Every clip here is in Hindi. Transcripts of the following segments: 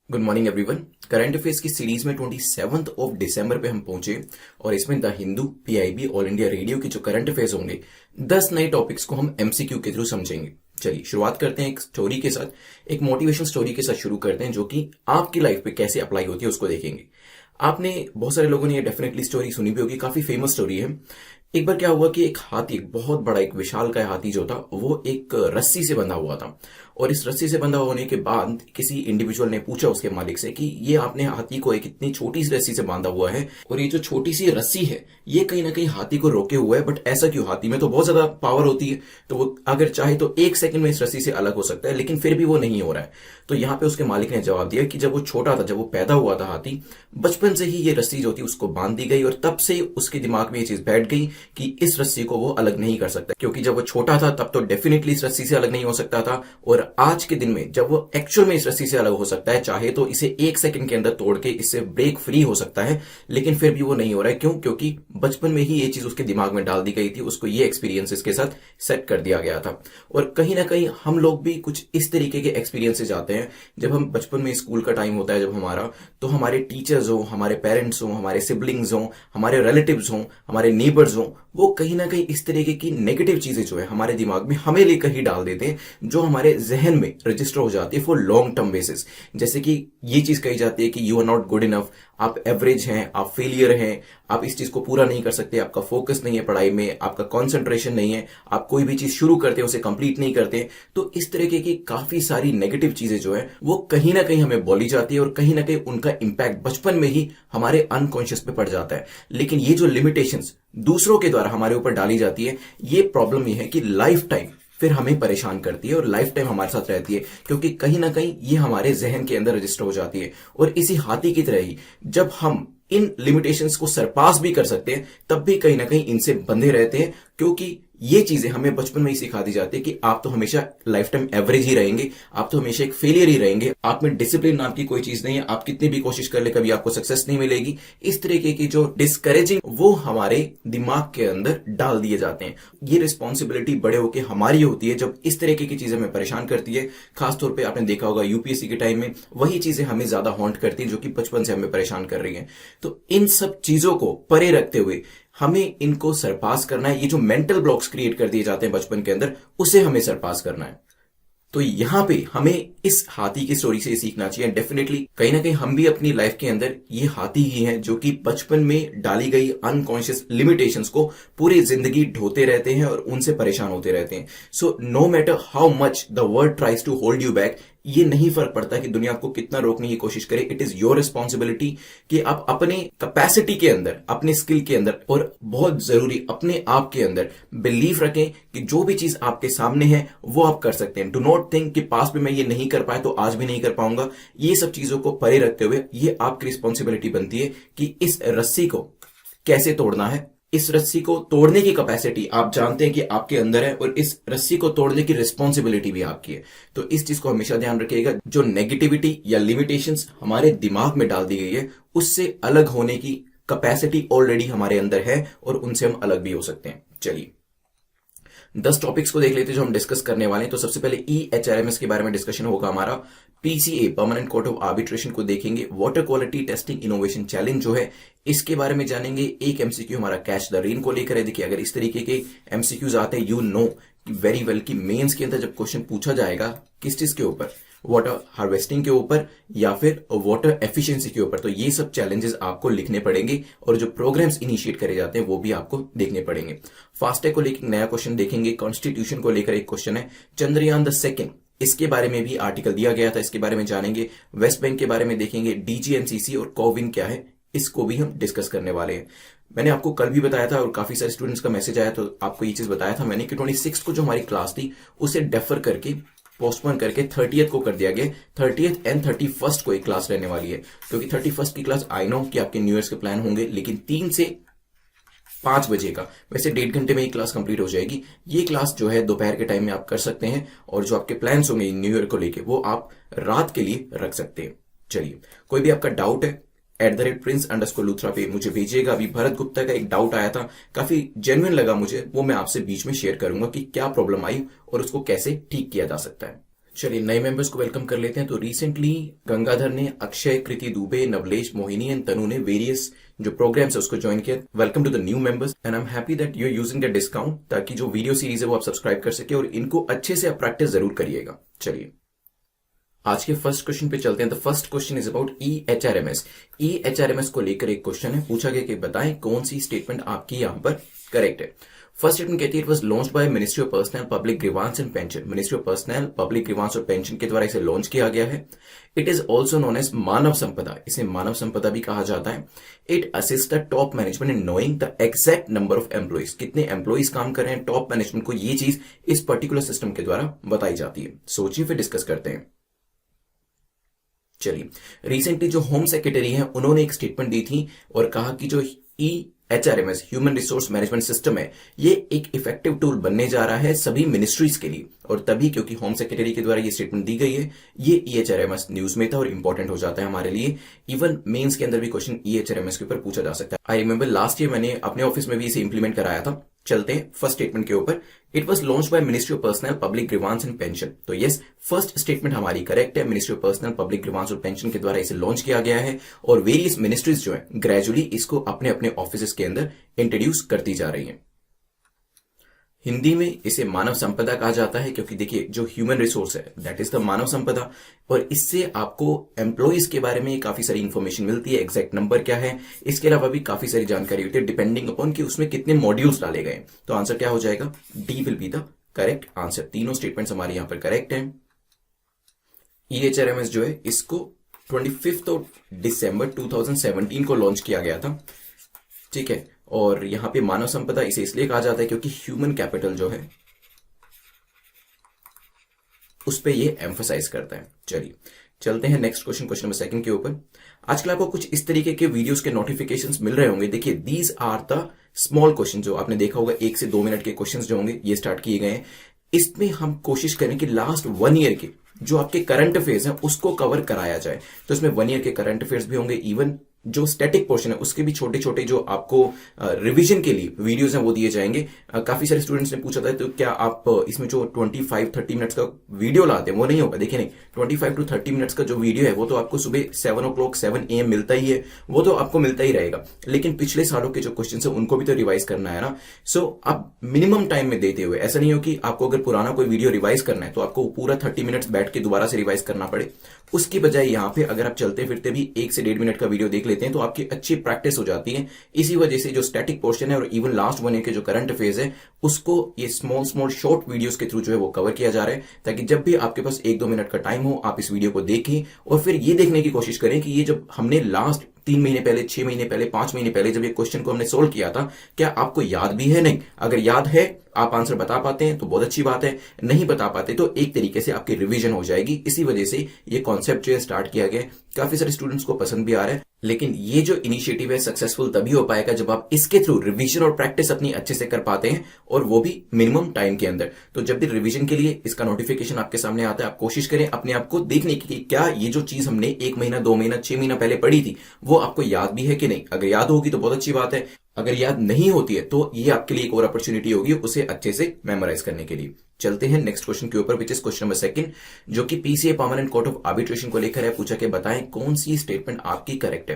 Good morning everyone. Current affairs की सीरीज में 27 ऑफ दिसंबर पे हम पहुंचे और इसमें the Hindu, PIB, all India radio के जो करंट अफेयर्स होंगे 10 नए टॉपिक्स को हम एमसीक्यू के थ्रू समझेंगे। चलिए शुरुआत करते हैं एक स्टोरी के साथ, एक मोटिवेशन स्टोरी के साथ शुरू करते हैं जो कि आपकी लाइफ पे कैसे अप्लाई होती है उसको देखेंगे। आपने बहुत सारे लोगों ने ये डेफिनेटली स्टोरी सुनी भी होगी, काफी फेमस स्टोरी है। एक बार क्या हुआ कि एक हाथी, एक बहुत बड़ा, एक विशाल का हाथी जो था वो एक रस्सी से बंधा हुआ था। और इस रस्सी से बंधा होने के बाद किसी इंडिविजुअल ने पूछा उसके मालिक से कि ये आपने हाथी को एक इतनी छोटी सी रस्सी से बांधा हुआ है और ये जो छोटी सी रस्सी है ये कहीं ना कहीं हाथी को रोके हुआ है, बट ऐसा क्यों? हाथी में तो बहुत ज्यादा पावर होती है, तो वो अगर चाहे तो एक सेकंड में इस रस्सी से अलग हो सकता है, लेकिन फिर भी वो नहीं हो रहा है। तो यहाँ पे उसके मालिक ने जवाब दिया कि जब वो छोटा था, जब वो पैदा हुआ था हाथी, बचपन से ही ये रस्सी जो थी उसको बांध दी गई और तब से उसके दिमाग में ये चीज बैठ गई कि इस रस्सी को वो अलग नहीं कर सकता, क्योंकि जब वो छोटा था तब तो डेफिनेटली इस रस्सी से अलग नहीं हो सकता था, और आज के दिन में जब वो एक्चुअल में इस रस्सी से अलग हो सकता है, चाहे तो इसे एक सेकंड के अंदर तोड़ के इससे ब्रेक फ्री हो सकता है, लेकिन फिर भी वो नहीं हो रहा है। क्यों? क्योंकि बचपन में ही ये चीज उसके दिमाग में डाल दी गई थी, उसको ये एक्सपीरियंसेस के साथ सेट कर दिया गया था। और कहीं ना कहीं हम लोग भी कुछ इस तरीके के एक्सपीरियंसेस आते हैं। जब हम बचपन में, स्कूल का टाइम होता है जब हमारा, तो हमारे टीचर्स हो, हमारे पेरेंट्स हो, हमारे सिबलिंग्स हो, हमारे रिलेटिव्स हो, हमारे नेबर्स हो, वो कहीं ना कहीं इस तरीके की नेगेटिव चीजें जो है हमारे दिमाग में हमें लेकर ही डाल देते हैं, जो हमारे जहन में रजिस्टर हो जाती है फॉर लॉन्ग टर्म बेसिस। जैसे कि ये चीज कही जाती है कि you are not good enough, आप एवरेज हैं, आप फेलियर हैं, आप इस चीज को पूरा नहीं कर सकते, आपका फोकस नहीं है पढ़ाई में, आपका कॉन्सेंट्रेशन नहीं है, आप कोई भी चीज शुरू करते हैं उसे कंप्लीट नहीं करते। तो इस तरीके की काफी सारी नेगेटिव चीजें जो है वो कहीं ना कहीं हमें बोली जाती है और कहीं ना कहीं उनका इंपैक्ट बचपन में ही हमारे अनकॉन्शियस पे पड़ जाता है। लेकिन ये जो लिमिटेशंस दूसरों के द्वारा हमारे ऊपर डाली जाती है, ये प्रॉब्लम ये है कि लाइफ टाइम फिर हमें परेशान करती है और लाइफ टाइम हमारे साथ रहती है, क्योंकि कहीं ना कहीं ये हमारे जहन के अंदर रजिस्टर हो जाती है। और इसी हाथी की तरह ही जब हम इन लिमिटेशंस को सरपास भी कर सकते हैं, तब भी कहीं ना कहीं इनसे बंधे रहते हैं, क्योंकि ये चीजें हमें बचपन में ही सिखा दी जाती है कि आप तो हमेशा लाइफ टाइम एवरेज ही रहेंगे, आप तो हमेशा एक फेलियर ही रहेंगे, आप में डिसिप्लिन नाम की कोई चीज नहीं है, आप कितनी भी कोशिश कर ले कभी आपको सक्सेस नहीं मिलेगी। इस तरीके की जो डिस्करेजिंग वो हमारे दिमाग के अंदर डाल दिए जाते हैं। ये रिस्पॉन्सिबिलिटी बड़े होकर हमारी होती है जब इस तरीके की चीजें हमें परेशान करती है। खासतौर पर आपने देखा होगा यूपीएससी के टाइम में वही चीजें हमें ज्यादा हॉन्ट करती है जो कि बचपन से हमें परेशान कर रही है। तो इन सब चीजों को परे रखते हुए हमें इनको सरपास करना है। ये जो मेंटल ब्लॉक्स क्रिएट कर दिए जाते हैं बचपन के अंदर, उसे हमें सरपास करना है। तो यहां पे हमें इस हाथी की स्टोरी से सीखना चाहिए। डेफिनेटली कहीं ना कहीं हम भी अपनी लाइफ के अंदर ये हाथी ही हैं जो कि बचपन में डाली गई अनकॉन्शियस लिमिटेशंस को पूरी जिंदगी ढोते रहते हैं और उनसे परेशान होते रहते हैं। So no matter how much the world tries to hold you back, ये नहीं फर्क पड़ता कि दुनिया आपको कितना रोकने की कोशिश करे, इट इज योर रिस्पॉन्सिबिलिटी कि आप अपने कैपेसिटी के अंदर, अपने स्किल के अंदर और बहुत जरूरी अपने आप के अंदर बिलीव रखें कि जो भी चीज आपके सामने है वो आप कर सकते हैं। डू नॉट थिंक कि पास्ट में मैं ये नहीं कर पाया तो आज भी नहीं कर पाऊंगा। ये सब चीजों को परे रखते हुए ये आपकी रिस्पॉन्सिबिलिटी बनती है कि इस रस्सी को कैसे तोड़ना है। इस रस्सी को तोड़ने की कैपेसिटी आप जानते हैं कि आपके अंदर है और इस रस्सी को तोड़ने की रिस्पॉन्सिबिलिटी भी आपकी है। तो इस चीज को हमेशा ध्यान रखिएगा, जो नेगेटिविटी या लिमिटेशंस हमारे दिमाग में डाल दी गई है उससे अलग होने की कैपेसिटी ऑलरेडी हमारे अंदर है और उनसे हम अलग भी हो सकते हैं। चलिए 10 टॉपिक्स को देख लेते हैं जो हम डिस्कस करने वाले हैं। तो सबसे पहले EHRMS के बारे में डिस्कशन होगा हमारा। PCA permanent court of arbitration को देखेंगे। Water quality testing innovation challenge जो है इसके बारे में जानेंगे। एक एमसीक्यू हमारा कैच द रेन को लेकर है। देखिए अगर इस तरीके के एमसीक्यूज आते हैं, यू नो वेरी वेल कि मेंस के अंदर जब क्वेश्चन पूछा जाएगा किस चीज के ऊपर, वाटर हार्वेस्टिंग के ऊपर या फिर वाटर एफिशिएंसी के ऊपर, तो ये सब चैलेंजेस आपको लिखने पड़ेंगे और जो प्रोग्राम्स इनिशिएट करे जाते हैं वो भी आपको देखने पड़ेंगे। फास्टैग को लेकर नया क्वेश्चन देखेंगे। कॉन्स्टिट्यूशन को लेकर एक क्वेश्चन है। चंद्रयान द सेकंड, इसके बारे में भी आर्टिकल दिया गया था, इसके बारे में जानेंगे। वेस्ट बैंक के बारे में देखेंगे। DGNCC और कोविन क्या है इसको भी हम डिस्कस करने वाले हैं। मैंने आपको कल भी बताया था और काफी सारे स्टूडेंट्स का मैसेज आया तो आपको ये चीज बताया था मैंने कि 26 को जो हमारी क्लास थी उसे डेफर करके, पोस्टपोन करके 30th को कर दिया गया। 30th एंड 31st को एक क्लास रहने वाली है, क्योंकि 31st की क्लास आई नो कि आपके न्यू ईयर के प्लान होंगे, लेकिन 3 से 5 बजे का, वैसे 1.5 घंटे में ही क्लास कंप्लीट हो जाएगी। ये क्लास जो है दोपहर के टाइम में आप कर सकते हैं और जो आपके प्लान्स होंगे न्यू ईयर को लेके वो आप रात के लिए रख सकते हैं। चलिए कोई भी आपका डाउट है @prince_luthra पे मुझे भेजिएगा। अभी भरत गुप्ता का एक डाउट आया था, काफी जेन्युइन लगा मुझे, वो मैं आपसे बीच में शेयर करूंगा कि क्या प्रॉब्लम आई और उसको कैसे ठीक किया जा सकता है। चलिए नए मेंबर्स को वेलकम कर लेते हैं। तो रिसेंटली गंगाधर ने, अक्षय, कृति दुबे, नवलेश, मोहिनी एंड तनु ने वेरियस जो प्रोग्राम्स है उसको ज्वाइन किया। Welcome to the new members and I am happy that you are using the discount, ताकि जो वीडियो सीरीज है वो आप सब्सक्राइब कर सके और इनको अच्छे से आप प्रैक्टिस जरूर करिएगा। चलिए आज के फर्स्ट क्वेश्चन पे चलते हैं। The first question is about EHRMS। EHRMS को लेकर एक क्वेश्चन है, पूछा गया कि बताएं कौन सी स्टेटमेंट आपकी यहां पर करेक्ट है। फर्स्ट स्टेटमेंट कहती है it was launched by ministry of personnel public grievance and pension. Ministry of personnel public grievance और पेंशन के द्वारा इसे लॉन्च किया गया है। It is also known as Manav Sampada, इसे मानव संपदा भी कहा जाता है। It assist the top management in knowing the exact number of employees, कितने एम्प्लॉइज काम कर रहे हैं टॉप मैनेजमेंट को ये चीज इस पर्टिकुलर सिस्टम के द्वारा बताई जाती है। सोचिए फिर डिस्कस करते हैं। चलिए रिसेंटली जो होम सेक्रेटरी हैं उन्होंने एक स्टेटमेंट दी थी और कहा कि जो EHRMS human resource management system है ये एक इफेक्टिव टूल बनने जा रहा है सभी मिनिस्ट्रीज के लिए, और तभी क्योंकि होम सेक्रेटरी के द्वारा ये स्टेटमेंट दी गई है, ये EHRMS न्यूज में था और इंपॉर्टेंट हो जाता है हमारे लिए। इवन मेंस के अंदर भी क्वेश्चन EHRMS के ऊपर पूछा जा सकता है। आई रिमेंबर लास्ट ईयर मैंने अपने ऑफिस में भी इसे इंप्लीमेंट कराया था। चलते हैं फर्स्ट स्टेटमेंट के ऊपर। It was launched by ministry of personnel public grievance and pension. तो यस, फर्स्ट स्टेटमेंट हमारी करेक्ट है। Ministry of personnel public grievance और पेंशन के द्वारा इसे लॉन्च किया गया है और वेरियस मिनिस्ट्रीज जो है ग्रेजुअली इसको अपने अपने ऑफिस के अंदर इंट्रोड्यूस करती जा रही है। हिंदी में इसे मानव संपदा कहा जाता है, क्योंकि देखिए जो ह्यूमन रिसोर्स है दैट इज द मानव संपदा, और इससे आपको एम्प्लॉइज के बारे में काफी सारी इंफॉर्मेशन मिलती है, एग्जैक्ट नंबर क्या है, इसके अलावा भी काफी सारी जानकारी होती है डिपेंडिंग अपॉन कि उसमें कितने मॉड्यूल्स डाले गए। तो आंसर क्या हो जाएगा? D will be the correct answer. तीनों स्टेटमेंट्स हमारे यहां पर करेक्ट हैं। EHRMS जो है इसको 25 दिसंबर 2017 को लॉन्च किया गया था, ठीक है। और यहां पे मानव संपदा इसे इसलिए कहा जाता है क्योंकि ह्यूमन कैपिटल जो है उस पे ये एम्फसाइज करता है। चलिए चलते हैं next question, question number second के ऊपर। आजकल आपको कुछ इस तरीके के वीडियोस के नोटिफिकेशंस मिल रहे होंगे। देखिए these are the small question, जो आपने देखा होगा 1 से 2 मिनट के क्वेश्चंस जो होंगे ये स्टार्ट किए गए हैं। इसमें हम कोशिश करें कि लास्ट 1 ईयर के जो आपके करंट अफेयर्स हैं उसको कवर कराया जाए। तो इसमें 1 ईयर के करंट अफेयर्स भी होंगे, इवन जो स्टैटिक पोर्शन है उसके भी छोटे छोटे जो आपको रिवीजन के लिए वीडियोस हैं वो दिए जाएंगे। काफी सारे स्टूडेंट्स ने पूछा था तो क्या आप इसमें जो 25-30 मिनट्स का वीडियो लाते हैं वो नहीं होगा? देखिए नहीं, 25 to 30 मिनट्स का जो वीडियो है वो तो आपको सुबह 7 o'clock 7 AM मिलता ही है, वो तो आपको मिलता ही रहेगा। लेकिन पिछले सालों के जो क्वेश्चन है उनको भी तो रिवाइज करना है ना। सो आप मिनिमम टाइम में देते हुए, ऐसा नहीं हो कि आपको अगर पुराना कोई वीडियो रिवाइज करना है तो आपको पूरा 30 मिनट्स बैठ के दोबारा से रिवाइज करना पड़े। उसकी बजाय यहाँ पे अगर आप चलते फिरते भी 1 से 1.5 मिनट का वीडियो देख लेते हैं तो आपकी अच्छी प्रैक्टिस हो जाती है। इसी वजह से जो स्टैटिक पोर्शन है और इवन लास्ट 1 ईयर के जो करंट अफेयर्स है उसको ये स्मॉल शॉर्ट वीडियोस के थ्रू जो है वो कवर किया जा रहा है, ताकि जब भी आपके पास 1-2 मिनट का टाइम हो आप इस वीडियो को देखें और फिर ये देखने की कोशिश करें कि ये जब हमने लास्ट 3 महीने पहले, 6 महीने पहले, 5 महीने पहले जब ये क्वेश्चन को हमने सोल्व किया था, क्या आपको याद भी है? नहीं, अगर याद है आप आंसर बता पाते हैं तो बहुत अच्छी बात है, नहीं बता पाते तो एक तरीके से आपकी रिवीजन हो जाएगी। इसी वजह से ये कॉन्सेप्ट जो है स्टार्ट किया गया, काफी सारे स्टूडेंट्स को पसंद भी आ रहा है। लेकिन ये जो इनिशिएटिव है सक्सेसफुल तभी हो पाएगा जब आप इसके थ्रू रिवीजन और प्रैक्टिस अपनी अच्छे से कर पाते हैं, और वो भी मिनिमम टाइम के अंदर। तो जब भी रिवीजन के लिए इसका नोटिफिकेशन आपके सामने आता है, आप कोशिश करें अपने आप को देखने की कि क्या ये जो चीज हमने 1 महीना, 2 महीना, 6 महीना पहले पढ़ी थी वो आपको याद भी है कि नहीं। अगर याद होगी तो बहुत अच्छी बात है, अगर याद नहीं होती है तो ये आपके लिए एक और अपॉर्चुनिटी होगी उसे अच्छे से मेमोराइज करने के लिए। चलते हैं नेक्स्ट क्वेश्चन के ऊपर, which is question number second, जो कि PCA permanent court of arbitration को लेकर है। पूछा कि बताएं कौन सी स्टेटमेंट आपकी करेक्ट है।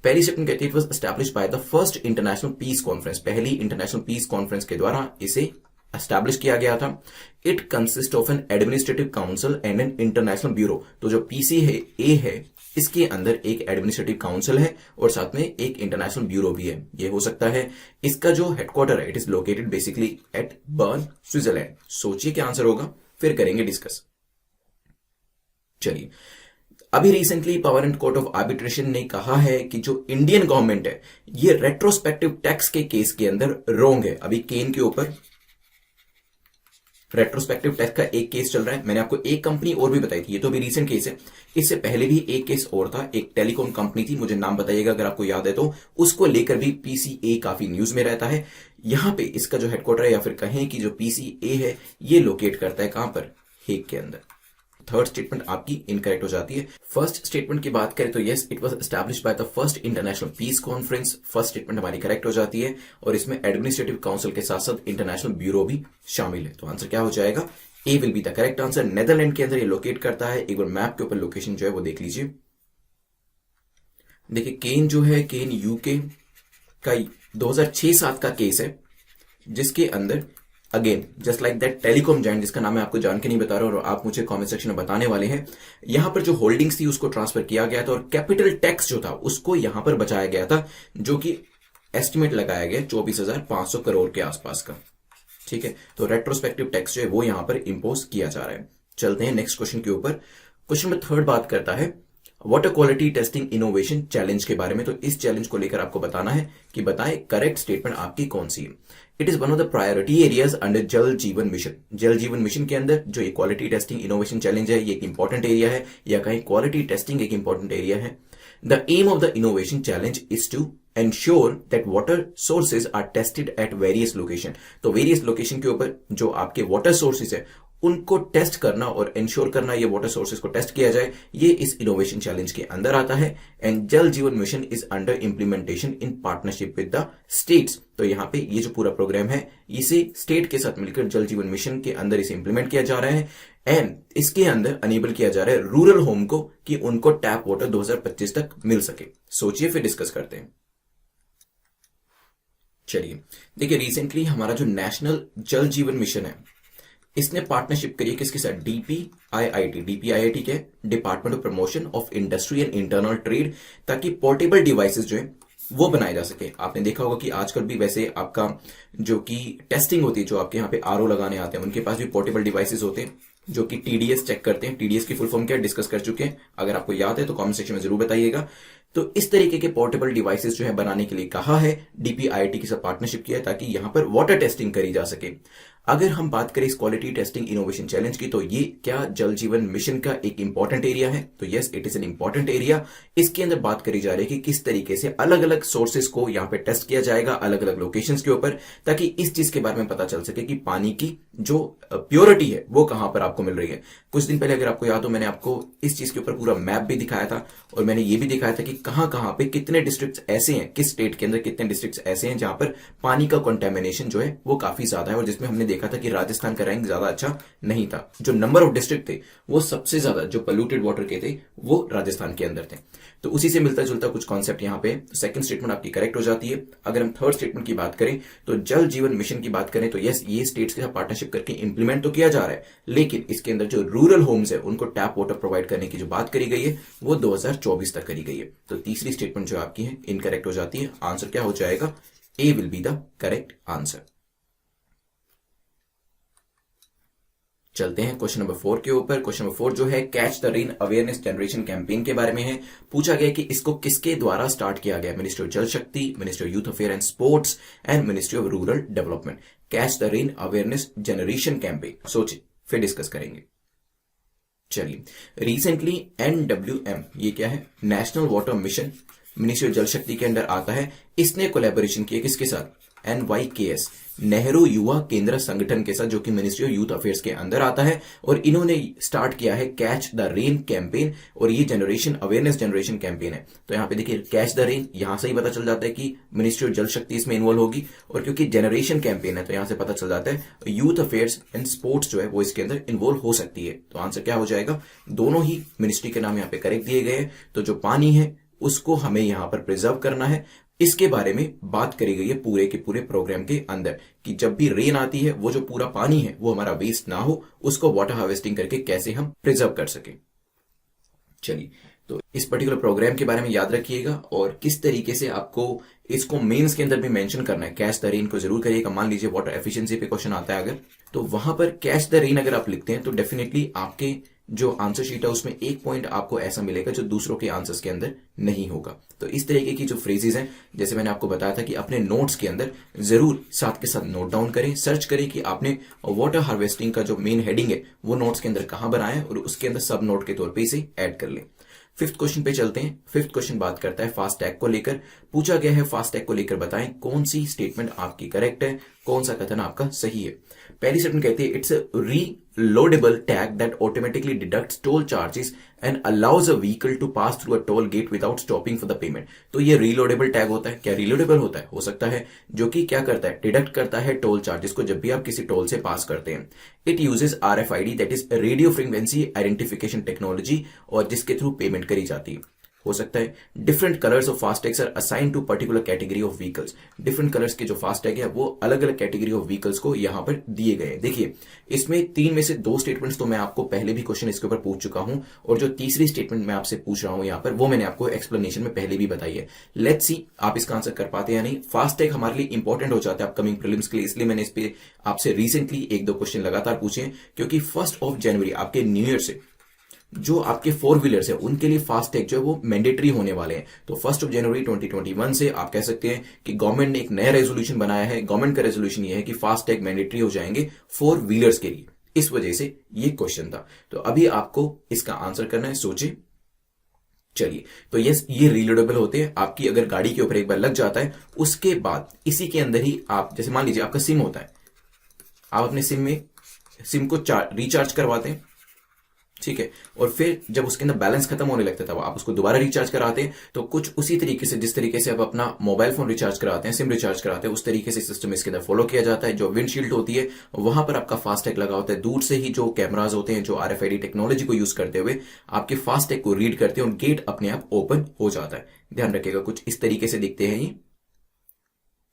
पहली स्टेटमेंट कहती है it was established by the first international piece conference. पहली इंटरनेशनल पीस कॉन्फ्रेंस के द्वारा इसे एस्टैब्लिश किया गया था। It consist of N administrative council and an international bureau. तो जो PCA है इसके अंदर एक एडमिनिस्ट्रेटिव काउंसिल है और साथ में एक इंटरनेशनल ब्यूरो भी है। ये हो सकता है इसका जो हेडक्वार्टर है it is located basically at Bern, Switzerland. सोचिए क्या आंसर होगा, फिर करेंगे डिस्कस। चलिए, अभी recently permanent court of arbitration ने कहा है कि जो इंडियन गवर्नमेंट है ये रेट्रोस्पेक्टिव टैक्स के केस के अंदर रॉन्ग है। अभी केन के ऊपर रेट्रोस्पेक्टिव टैक्स का एक केस चल रहा है। मैंने आपको एक कंपनी और भी बताई थी, ये तो भी रीसेंट केस है। इससे पहले भी एक केस और था, एक टेलीकॉम कंपनी थी, मुझे नाम बताइएगा अगर आपको याद है तो। उसको लेकर भी PCA काफी न्यूज में रहता है। यहां पे इसका जो हेडक्वार्टर है या फिर कहें कि जो PCA है ये लोकेट करता है कहां पर? हेग के अंदर। थर्ड स्टेटमेंट आपकी इनकरेक्ट हो जाती है। फर्स्ट स्टेटमेंट की बात करें तो yes, it was established by the first international piece conference. First statement हमारी करेक्ट हो जाती है और इसमें एडमिनिस्ट्रेटिव काउंसिल के साथ साथ इंटरनेशनल ब्यूरो भी शामिल है। तो आंसर क्या हो जाएगा? A will be the correct answer. Netherland के अंदर ये लोकेट करता है। एक बार मैप के ऊपर लोकेशन जो है वो देख लीजिए। देखिए केन जो है, केन यूके का 2006-7 का केस है, जिसके अंदर again just like that telecom giant, जिसका नाम मैं आपको जान के नहीं बता रहा हूं और आप मुझे कमेंट सेक्शन में बताने वाले हैं, यहां पर जो होल्डिंग्स थी उसको ट्रांसफर किया गया था और कैपिटल टैक्स जो था उसको यहां पर बचाया गया था, जो कि एस्टिमेट लगाया गया 24,500 करोड़ के आसपास का। ठीक है, तो रेट्रोस्पेक्टिव टैक्स जो है वो यहां पर इंपोज किया जा रहा है। चलते हैं नेक्स्ट क्वेश्चन के ऊपर। क्वेश्चन नंबर 3 बात करता है water quality testing innovation challenge के बारे में। तो इस चैलेंज को लेकर आपको बताना है कि बताएं करेक्ट स्टेटमेंट आपकी कौन सी है। It is one of the priority areas under जल जीवन मिशन। जल जीवन मिशन के अंदर जो ये क्वालिटी टेस्टिंग इनोवेशन चैलेंज है, ये एक इंपॉर्टेंट एरिया है, या कहीं क्वालिटी टेस्टिंग एक इंपॉर्टेंट एरिया है। The aim of the innovation challenge is to ensure that water sources are tested at various location। तो वेरियस लोकेशन के ऊपर जो आपके वाटर सोर्सेज है उनको टेस्ट करना और इंश्योर करना, ये वाटर सोर्सेज को टेस्ट किया जाए, ये इस इनोवेशन चैलेंज के अंदर आता है। एंड जल जीवन mission is under implementation in partnership with the states. तो यहां पे ये जो पूरा प्रोग्राम है इसे स्टेट के साथ मिलकर जल जीवन मिशन के अंदर इसे इंप्लीमेंट किया जा रहा है। एंड इसके अंदर अनेबल किया जा रहा है रूरल होम को कि उनको टैप वाटर 2025 तक मिल सके। सोचिए फिर डिस्कस करते हैं। चलिए देखिए, रिसेंटली हमारा जो नेशनल जल जीवन मिशन है इसने पार्टनरशिप करी है किसके साथ? डीपीआईआईटी। डीपीआईआईटी के department of promotion of industry and internal trade, ताकि पोर्टेबल डिवाइसेस जो है वो बनाए जा सके। आपने देखा होगा कि आजकल भी वैसे आपका जो कि टेस्टिंग होती है, जो आपके यहाँ पे आरओ लगाने आते हैं उनके पास भी पोर्टेबल डिवाइसेस होते हैं जो कि टीडीएस चेक करते हैं। टीडीएस की फुल फॉर्म क्या डिस्कस कर चुके हैं, अगर आपको याद है तो कमेंट सेक्शन में जरूर बताइएगा। तो इस तरीके के पोर्टेबल डिवाइसेस जो है बनाने के लिए कहा है, डीपीआईआईटी के साथ पार्टनरशिप किया है ताकि यहां पर वाटर टेस्टिंग करी जा सके। अगर हम बात करें इस क्वालिटी टेस्टिंग इनोवेशन चैलेंज की, तो ये क्या जल जीवन मिशन का एक इंपॉर्टेंट एरिया है? तो yes, it is an important area. इसके अंदर बात करी जा रही है कि किस तरीके से अलग अलग सोर्सेस को यहां पे टेस्ट किया जाएगा अलग अलग लोकेशंस के ऊपर, ताकि इस चीज के बारे में पता चल सके कि पानी की जो प्योरिटी है वो कहां पर आपको मिल रही है। कुछ दिन पहले अगर आपको याद हो, मैंने आपको इस चीज के ऊपर पूरा मैप भी दिखाया था और मैंने ये भी दिखाया था कि कहां कहां पे कितने डिस्ट्रिक्ट्स ऐसे हैं, किस स्टेट के अंदर कितने डिस्ट्रिक्ट्स ऐसे हैं जहां पर पानी का कंटेमिनेशन जो है वो काफी ज्यादा है, और जिसमें हमने देखा था कि राजस्थान का रैंक ज्यादा अच्छा नहीं था। जो नंबर ऑफ डिस्ट्रिक्ट थे वो सबसे ज्यादा जो पोल्यूटेड वाटर के थे वो राजस्थान के अंदर थे। तो उसी से मिलता जुलता कुछ कॉन्सेप्ट यहां पे सेकंड स्टेटमेंट आपकी करेक्ट हो जाती है। अगर हम थर्ड स्टेटमेंट की बात करें तो जल जीवन मिशन की बात करें तो यस, ये स्टेट्स के साथ पार्टनरशिप करके इंप्लीमेंट तो किया जा रहा है, लेकिन इसके अंदर जो रूरल होम्स है उनको टैप वाटर प्रोवाइड करने की जो बात करी गई है वो 2024 तक करी गई है। तो तीसरी स्टेटमेंट जो आपकी है इनकरेक्ट हो जाती है। आंसर क्या हो जाएगा? A will be the correct answer. चलते हैं क्वेश्चन नंबर 4 के ऊपर। क्वेश्चन नंबर 4 जो है catch the rain awareness generation campaign के बारे में है। पूछा गया कि इसको किसके द्वारा स्टार्ट किया गया? मिनिस्ट्री ऑफ जल शक्ति, ministry of youth affair and sports and ministry of rural development. Catch the rain awareness generation campaign. सोचिए फिर डिस्कस करेंगे। चलिए, रिसेंटली NWM, ये क्या है? National water mission, ministry of जल शक्ति के अंडर आता है। इसने कोलैबोरेशन किया किसके साथ? NYKS, नेहरू युवा केंद्र संगठन के साथ, जो कि मिनिस्ट्री ऑफ यूथ अफेयर्स के अंदर आता है, और इन्होंने स्टार्ट किया है कैच द रेन कैंपेन, और ये जनरेशन अवेयरनेस जनरेशन कैंपेन है। तो यहां पे देखिए कैच द रेन, यहां से ही पता चल जाता है कि मिनिस्ट्री ऑफ जल शक्ति इसमें इन्वॉल्व होगी, और क्योंकि जनरेशन कैंपेन है तो यहां से पता चल जाता है यूथ अफेयर्स एंड स्पोर्ट्स जो है वो इसके अंदर इन्वॉल्व हो सकती है। तो आंसर क्या हो जाएगा? दोनों ही मिनिस्ट्री के नाम यहां पे करेक्ट दिए गए हैं। तो जो पानी है उसको हमें यहां पर प्रिजर्व करना है, इसके बारे में बात करी गई है पूरे के पूरे प्रोग्राम के अंदर, कि जब भी रेन आती है वो जो पूरा पानी है वो हमारा वेस्ट ना हो, उसको वाटर हार्वेस्टिंग करके कैसे हम प्रिजर्व कर सके। चलिए, तो इस पर्टिकुलर प्रोग्राम के बारे में याद रखिएगा और किस तरीके से आपको इसको मेंस के अंदर भी मेंशन करना है। कैच द रेन को जरूर करिएगा। मान लीजिए वाटर एफिशिएंसी पे क्वेश्चन आता है अगर, तो वहां पर कैच द रेन अगर आप लिखते हैं तो डेफिनेटली आपके जो आंसर शीट है उसमें एक पॉइंट आपको ऐसा मिलेगा जो दूसरों के आंसर्स के अंदर नहीं होगा। तो इस तरीके की जो फ्रेजेस हैं, जैसे मैंने आपको बताया था कि अपने नोट्स के अंदर जरूर साथ के साथ नोट डाउन करें, सर्च करें कि आपने वाटर हार्वेस्टिंग का जो मेन हेडिंग है वो नोट्स के अंदर कहां बनाया है, और उसके अंदर सब नोट के तौर पर इसे ऐड कर लें। फिफ्थ क्वेश्चन पे चलते हैं। फिफ्थ क्वेश्चन बात करता है फास्ट टैग को लेकर। पूछा गया है फास्ट टैग को लेकर बताएं कौन सी स्टेटमेंट आपकी करेक्ट है, कौन सा कथन आपका सही है। पहली स्टेटमेंट कहती है it's reloadable tag that automatically deducts toll charges and allows a vehicle to pass through a toll gate without stopping for the payment. तो ये रीलोडेबल टैग होता है। क्या रीलोडेबल होता है? हो सकता है, जो कि क्या करता है, डिडक्ट करता है टोल चार्जेस को जब भी आप किसी टोल से पास करते हैं। It uses RFID, that is radio frequency identification technology, और जिसके थ्रू पेमेंट करी जाती है। हो सकता है different colours of FASTags are assign to particular category of vehicles. Different colours के जो फास्टैग है वो अलग अलग कैटेगरी ऑफ व्हीकल्स को यहां पर दिए गए हैं। देखिए, इसमें 3 में से 2 स्टेटमेंट्स तो मैं आपको पहले भी क्वेश्चन इसके ऊपर पूछ चुका हूं, और जो तीसरी स्टेटमेंट मैं आपसे पूछ रहा हूं यहां पर, वो मैंने आपको एक्सप्लेनेशन में पहले भी बताई है। लेट्स सी आप इसका आंसर कर पाते या नहीं। फास्टैग हमारे लिए इंपॉर्टेंट हो जाता है अपकमिंग प्रीलिम्स के लिए, इसलिए मैंने इस पे आपसे रिसेंटली 1-2 क्वेश्चन लगातार पूछे, क्योंकि 1 जनवरी आपके न्यू ईयर से जो आपके 4 व्हीलर्स है उनके लिए फास्टैग जो है वो मैंडेटरी होने वाले हैं। तो 1 जनवरी 2021 से आप कह सकते हैं कि गवर्नमेंट ने एक नया रेजोल्यूशन बनाया है। गवर्नमेंट का रेजोल्यूशन ये है कि फास्टैग मैंडेटरी हो जाएंगे 4 व्हीलर्स के लिए। इस वजह से ये क्वेश्चन था। तो अभी आपको इसका आंसर करना है, सोचिए। चलिए, तो यस, ये रीलोडेबल होते हैं। आपकी अगर गाड़ी के ऊपर एक बार लग जाता है, उसके बाद इसी के अंदर ही आप, जैसे मान लीजिए आपका सिम होता है, आप अपने सिम को रिचार्ज करवाते हैं, ठीक है, और फिर जब उसके अंदर बैलेंस खत्म होने लगता है तब आप उसको दोबारा रिचार्ज कराते हैं। तो कुछ उसी तरीके से, जिस तरीके से आप अपना मोबाइल फोन रिचार्ज कराते हैं, सिम रिचार्ज कराते हैं, उस तरीके से सिस्टम इसके अंदर फॉलो किया जाता है। जो विंडशील्ड होती है वहां पर आपका फास्टैग लगा होता है। दूर से ही जो कैमराज होते हैं, जो RFID टेक्नोलॉजी को यूज करते हुए आपके फास्टैग को रीड करते हैं, और गेट अपने आप ओपन हो जाता है। ध्यान रखिएगा, कुछ इस तरीके से दिखते हैं ये।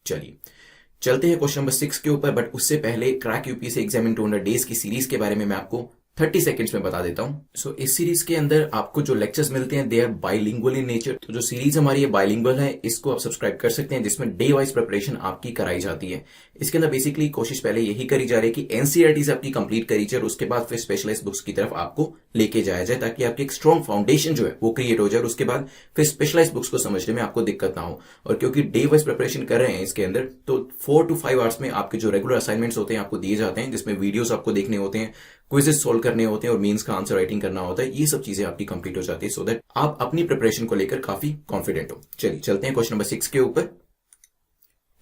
चलिए, चलते हैं क्वेश्चन नंबर 6 के ऊपर, बट उससे पहले crack UPSC exam in 200 days की सीरीज के बारे में मैं आपको 30 सेकंड्स में बता देता हूं। सो इस सीरीज के अंदर आपको जो लेक्चर्स मिलते हैं they are bilingual in nature. तो जो सीरीज हमारी है बाइलिंगुअल है, इसको आप सब्सक्राइब कर सकते हैं, जिसमें डे वाइज प्रिपरेशन आपकी कराई जाती है। इसके अंदर बेसिकली कोशिश पहले यही करी जा रही है कि NCERT से आपकी कंप्लीट करी जाए, और उसके बाद फिर स्पेशलाइज्ड बुक्स की तरफ आपको लेके जाया जाए, ताकि आपकी एक स्ट्रॉन्ग फाउंडेशन जो है वो क्रिएट हो जाए, और उसके बाद फिर स्पेशलाइज्ड बुक्स को समझने में आपको दिक्कत ना हो। और क्योंकि डे वाइज प्रिपरेशन कर रहे हैं इसके अंदर, तो 4 to 5 आवर्स में आपके जो रेगुलर असाइनमेंट्स होते हैं आपको दिए जाते हैं, जिसमें वीडियोस आपको देखने होते हैं, क्विजेस सोल्व करने होते हैं, और मेंस का आंसर राइटिंग करना होता है। ये सब चीजें आपकी कंप्लीट हो जाती है, सो दैट आप अपनी प्रिपरेशन को लेकर काफी कॉन्फिडेंट हो। चलिए, चलते हैं क्वेश्चन नंबर 6 के ऊपर।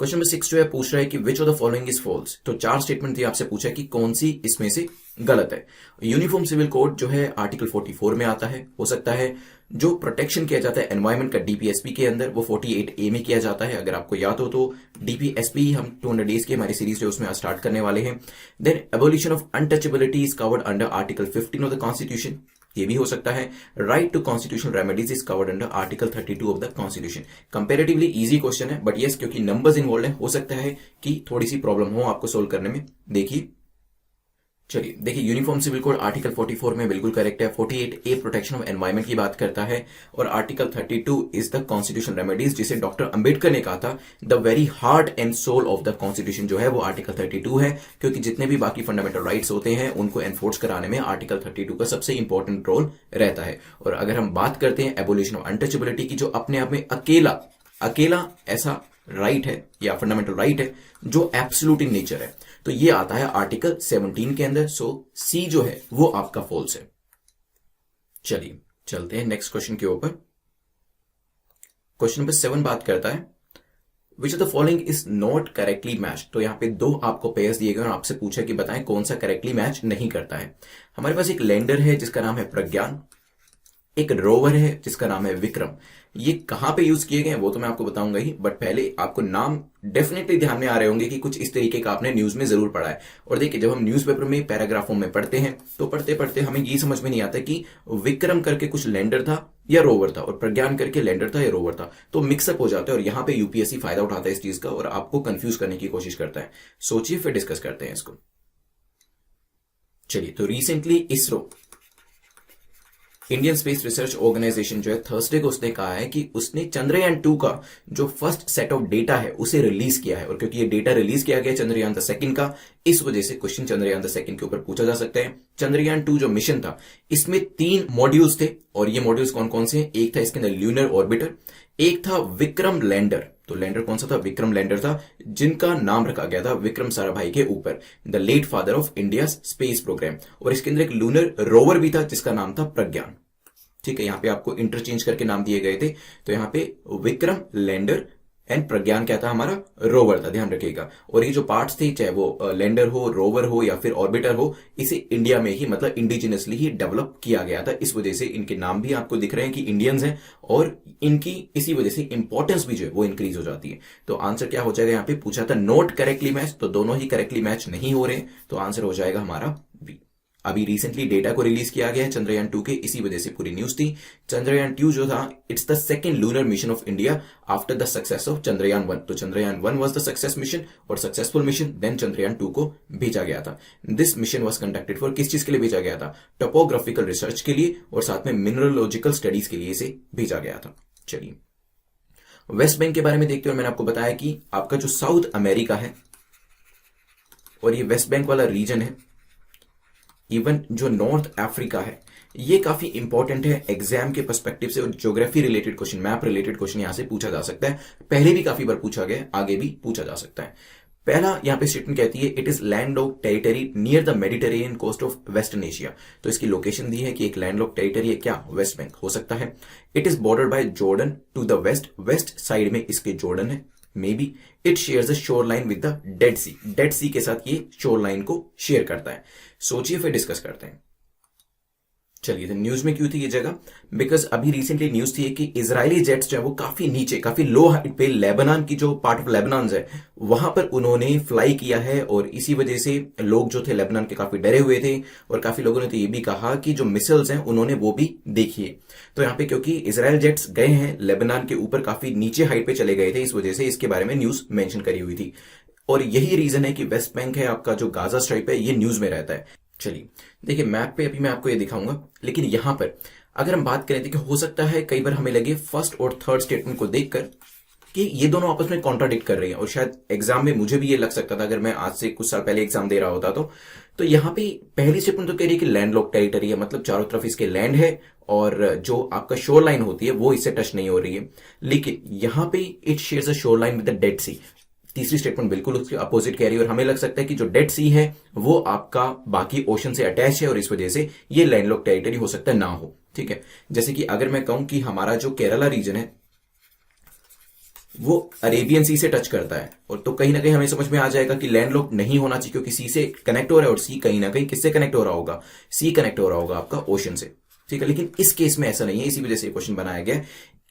क्वेश्चन नंबर 6 जो है पूछ रहा है कि which of the following is false. तो 4 स्टेटमेंट दिए, आपसे पूछा है कि कौन सी इसमें से गलत है। यूनिफॉर्म सिविल कोड जो है आर्टिकल 44 में आता है। हो सकता है जो प्रोटेक्शन किया जाता है एनवायरमेंट का DPSP के अंदर, वो 48A में किया जाता है। अगर आपको याद हो तो DPSP हम 200 डेज की हमारी सीरीज जो उसमें स्टार्ट करने वाले हैं। Then abolition of untouchability is covered under article 15 of the constitution, ये भी हो सकता है। Right to constitutional remedies is covered under article 32 of the constitution. Comparatively easy question है, बट यस, क्योंकि नंबर्स इन्वॉल्व है, हो सकता है कि थोड़ी सी प्रॉब्लम हो आपको सोल्व करने में। देखिए, चलिए देखिए, यूनिफॉर्म सिविल कोड आर्टिकल 44 में बिल्कुल करेक्ट है। 48A प्रोटेक्शन ऑफ एनवायरमेंट की बात करता है, और article 32 is the constitution remedies, जिसे डॉक्टर अंबेडकर ने कहा था the very heart and soul of the constitution जो है वो आर्टिकल 32 है, क्योंकि जितने भी बाकी फंडामेंटल राइट्स होते हैं उनको एनफोर्स कराने में आर्टिकल 32 का सबसे इंपॉर्टेंट रोल रहता है। और अगर हम बात करते हैं एबोलिशन ऑफ अनटचेबिलिटी की, जो अपने आप में अकेला ऐसा राइट है या फंडामेंटल राइट है जो एब्सोल्यूट इन नेचर है, तो ये आता है आर्टिकल 17 के अंदर। सो सी जो है वो आपका फॉल्स है। चलिए, चलते हैं नेक्स्ट क्वेश्चन के ऊपर। क्वेश्चन नंबर 7 बात करता है विच of the following is not correctly match. तो यहां पे 2 आपको पेयर्स दिए गए और आपसे पूछा कि बताएं कौन सा करेक्टली मैच नहीं करता है। हमारे पास एक लैंडर है जिसका नाम है प्रज्ञान, एक रोवर है जिसका नाम है विक्रम। ये कहां पे यूज किए गए वो तो मैं आपको बताऊंगा ही, बट पहले आपको नाम डेफिनेटली ध्यान में आ रहे होंगे कि कुछ इस तरीके का आपने न्यूज में जरूर पढ़ा है। और देखिए, जब हम न्यूज़पेपर में पैराग्राफों में पढ़ते हैं तो पढ़ते पढ़ते हमें ये समझ में नहीं आता कि विक्रम करके कुछ लैंडर था या रोवर था, और प्रज्ञान करके लैंडर था या रोवर था, तो मिक्सअप हो जाता है। और यहां पे UPSC फायदा उठाता है इस चीज का और आपको कंफ्यूज करने की कोशिश करता है। सोचिए, फिर डिस्कस करते हैं इसको। चलिए, तो recently ISRO, Indian space research organisation जो है, थर्सडे को उसने कहा है कि उसने चंद्रयान 2 का जो फर्स्ट सेट ऑफ डेटा है उसे रिलीज किया है। और क्योंकि ये डेटा रिलीज किया गया चंद्रयान 2 का, इस वजह से क्वेश्चन चंद्रयान 2 के ऊपर पूछा जा सकता है। चंद्रयान 2 जो मिशन था, इसमें 3 मॉड्यूल्स थे, और ये मॉड्यूल्स कौन कौन से हैं? एक था इसके अंदर ल्यूनर ऑर्बिटर, एक था विक्रम लैंडर। तो लैंडर कौन सा था? विक्रम लैंडर था, जिनका नाम रखा गया था विक्रम साराभाई के ऊपर, the late father of India space programme. और इसके अंदर एक लूनर रोवर भी था जिसका नाम था प्रज्ञान। ठीक है, यहां पे आपको इंटरचेंज करके नाम दिए गए थे। तो यहां पे विक्रम लैंडर एंड प्रज्ञान क्या था, हमारा रोवर था, ध्यान रखिएगा। और ये जो पार्ट्स थे, चाहे वो लैंडर हो, रोवर हो या फिर ऑर्बिटर हो, इसे इंडिया में ही मतलब इंडिजिनसली ही डेवलप किया गया था। इस वजह से इनके नाम भी आपको दिख रहे हैं कि इंडियंस हैं, और इनकी इसी वजह से इंपॉर्टेंस भी जो है वो इंक्रीज हो जाती है। तो आंसर क्या हो जाएगा, यहाँ पे पूछा था नोट करेक्टली मैच, तो दोनों ही करेक्टली मैच नहीं हो रहे, तो आंसर हो जाएगा हमारा बी। अभी रिसेंटली डेटा को रिलीज किया गया है चंद्रयान 2 के, इसी वजह से पूरी न्यूज थी। चंद्रयान 2 जो था, it's the second lunar mission of India after the success of Chandrayaan 1। तो Chandrayaan 1 was the success mission और सक्सेसफुल मिशन, देन चंद्रयान 2 को भेजा गया था। This mission was conducted for, किस चीज के लिए भेजा गया था, टोपोग्राफिकल रिसर्च के लिए, और साथ में मिनरोलॉजिकल स्टडीज के लिए इसे भेजा गया था। चलिए वेस्ट बैंक के बारे में देखते हुए मैंने आपको बताया कि आपका जो साउथ अमेरिका है और ये वेस्ट बैंक वाला रीजन है, इवन जो नॉर्थ अफ्रीका है, ये काफी इंपॉर्टेंट है एग्जाम के पर्सपेक्टिव से, और geography related question, map related question यहां से पूछा जा सकता है। पहले भी काफी बार पूछा गया है, आगे भी पूछा जा सकता है। पहला यहां पे स्टेटमेंट कहती है it is land lock territory near the Mediterranean coast of western Asia. तो इसकी लोकेशन दी है कि एक लैंड लॉक टेरिटरी है, क्या वेस्ट बैंक हो सकता है। It is border by Jordan to the west, west side में इसके जॉर्डन है। Maybe it shares the shoreline with the Dead Sea, Dead Sea के साथ ये शोर लाइन को शेयर करता है। सोचिए फिर डिस्कस करते हैं। चलिए, तो न्यूज में क्यों थी ये जगह, बिकॉज अभी रिसेंटली न्यूज थी कि इजरायली जेट्स जो है वो काफी नीचे, काफी लो हाइट पे, लेबनान की जो पार्ट ऑफ लेबनान है वहां पर उन्होंने फ्लाई किया है, और इसी वजह से लोग जो थे लेबनान के काफी डरे हुए थे, और काफी लोगों ने तो ये भी कहा कि जो मिसाइल्स हैं उन्होंने वो भी देखिए। तो यहाँ पे क्योंकि इजरायल जेट्स गए हैं लेबनान के ऊपर, काफी नीचे हाइट पे चले गए थे, इस वजह से इसके बारे में न्यूज मेंशन करी हुई थी। और यही रीजन है कि वेस्ट बैंक है आपका, जो गाजा स्ट्राइप है, ये न्यूज में रहता है। चलिए देखिए मैप पे अभी मैं आपको ये दिखाऊंगा, लेकिन यहां पर अगर हम बात करें तो हो सकता है कई बार हमें लगे फर्स्ट और थर्ड स्टेटमेंट को देखकर कि ये दोनों आपस में कॉन्ट्राडिक्ट कर रही हैं, और शायद एग्जाम में मुझे भी ये लग सकता था अगर मैं आज से कुछ साल पहले एग्जाम दे रहा होता तो यहां पे पहली स्टेटमेंट तो कह रही है कि लैंड लॉक टेरिटरी है, मतलब चारों तरफ इसके लैंड है, और जो आपका शोर लाइन होती है वो इससे टच नहीं हो रही है। लेकिन यहां पे it shares a shoreline with the Dead Sea, तीसरी स्टेटमेंट बिल्कुल उसके अपोजिट कह रही है, और हमें लग सकता है कि जो डेड सी है वो आपका बाकी ओशन से अटैच है, और इस वजह से ये लैंडलॉक टेरिटरी हो सकता है ना हो। ठीक है, जैसे कि अगर मैं कहूं कि हमारा जो केरला रीजन है वो अरेबियन सी से टच करता है, और तो कहीं ना कहीं हमें समझ में आ जाएगा कि लैंडलॉक नहीं होना चाहिए, क्योंकि सी से कनेक्ट हो रहा है, और सी कहीं ना कहीं किससे कनेक्ट हो रहा होगा, सी कनेक्ट हो रहा होगा आपका ओशन से। ठीक है, लेकिन इस केस में ऐसा नहीं है, इसी वजह से क्वेश्चन बनाया गया।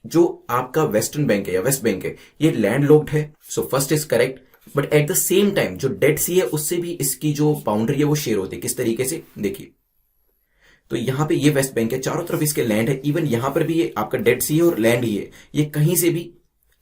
जो आपका वेस्टर्न बैंक है या वेस्ट बैंक है, ये लैंड लॉक्ड है, so first is correct. But at the same time जो डेड सी है उससे भी इसकी जो बाउंड्री है वो शेयर होती है, किस तरीके से देखिए। तो यहां पे ये वेस्ट बैंक है, चारों तरफ इसके लैंड है, इवन यहां पर भी ये आपका डेड सी है और लैंड ही है, ये कहीं से भी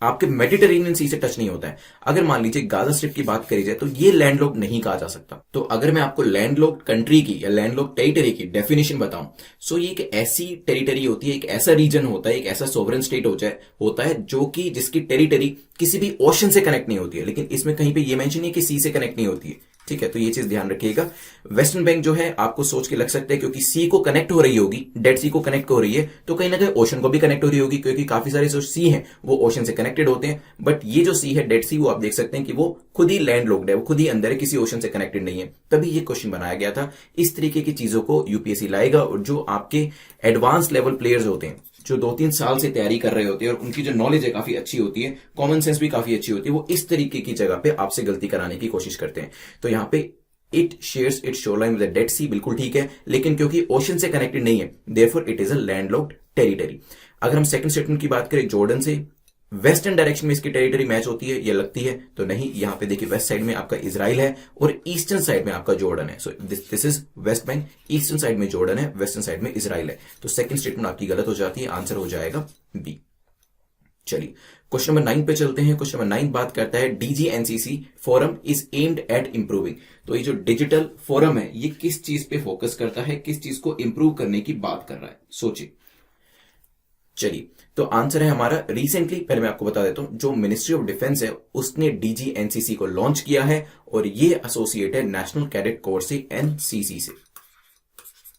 आपके मेडिटेरेनियन सी से टच नहीं होता है। अगर मान लीजिए गाजा स्ट्रिप की बात करी जाए तो ये लैंडलॉक्ड नहीं कहा जा सकता। तो अगर मैं आपको लैंडलॉक्ड कंट्री की या लैंडलॉक्ड टेरिटरी की डेफिनेशन बताऊं, सो ये एक ऐसी टेरिटरी होती है, एक ऐसा रीजन होता है, एक ऐसा सोवरेन स्टेट होता है जो कि जिसकी टेरिटरी किसी भी ओशन से कनेक्ट नहीं होती है, लेकिन इसमें कहीं पे ये मेंशन नहीं है कि सी से कनेक्ट नहीं होती है। ठीक है, तो ये चीज ध्यान रखिएगा। वेस्टर्न बैंक जो है आपको सोच के लग सकता है क्योंकि सी को कनेक्ट हो रही होगी, डेड सी को कनेक्ट हो रही है, तो कहीं ना कहीं ओशन को भी कनेक्ट हो रही होगी, क्योंकि काफी सारे जो सी हैं वो ओशन से कनेक्टेड होते हैं। बट ये जो सी है डेड सी, वो आप देख सकते हैं कि वो खुद ही लैंड लॉक्ड है, वो खुद ही अंदर है, किसी ओशन से कनेक्टेड नहीं है। तभी ये क्वेश्चन बनाया गया था। इस तरीके की चीजों को यूपीएससी लाएगा, और जो आपके एडवांस लेवल प्लेयर्स होते हैं, जो 2-3 साल से तैयारी कर रहे होते हैं और उनकी जो नॉलेज है काफी अच्छी होती है, कॉमन सेंस भी काफी अच्छी होती है, वो इस तरीके की जगह पे आपसे गलती कराने की कोशिश करते हैं। तो यहां पे it shares it shoreline with Dead Sea, बिल्कुल ठीक है, लेकिन क्योंकि ओशन से कनेक्टेड नहीं है, therefore it is a landlocked territory. अगर हम सेकंड स्टेटमेंट की बात करें, जॉर्डन से वेस्टर्न डायरेक्शन में इसकी टेरिटरी मैच होती है, ये लगती है, तो नहीं। यहां पे देखिए वेस्ट साइड में आपका इजराइल है और ईस्टर्न साइड में आपका जॉर्डन है। So this is West Bank, eastern side में जॉर्डन है, वेस्टर्न साइड में इजराइल है। तो सेकंड स्टेटमेंट आपकी गलत हो जाती है, आंसर हो जाएगा बी। चलिए क्वेश्चन नंबर 9 पे चलते हैं। क्वेश्चन नंबर 9 बात करता है DGNCC forum is aimed at improving. तो ये जो डिजिटल फोरम है ये किस चीज पे फोकस करता है, किस चीज को इंप्रूव करने की बात कर रहा है, सोचिए। चलिए, तो आंसर है हमारा रिसेंटली, पहले मैं आपको बता देता हूं, जो मिनिस्ट्री ऑफ डिफेंस है उसने डीजीएनसीसी को लॉन्च किया है, और ये एसोसिएट है नेशनल कैडेट कोर से, एनसीसी से।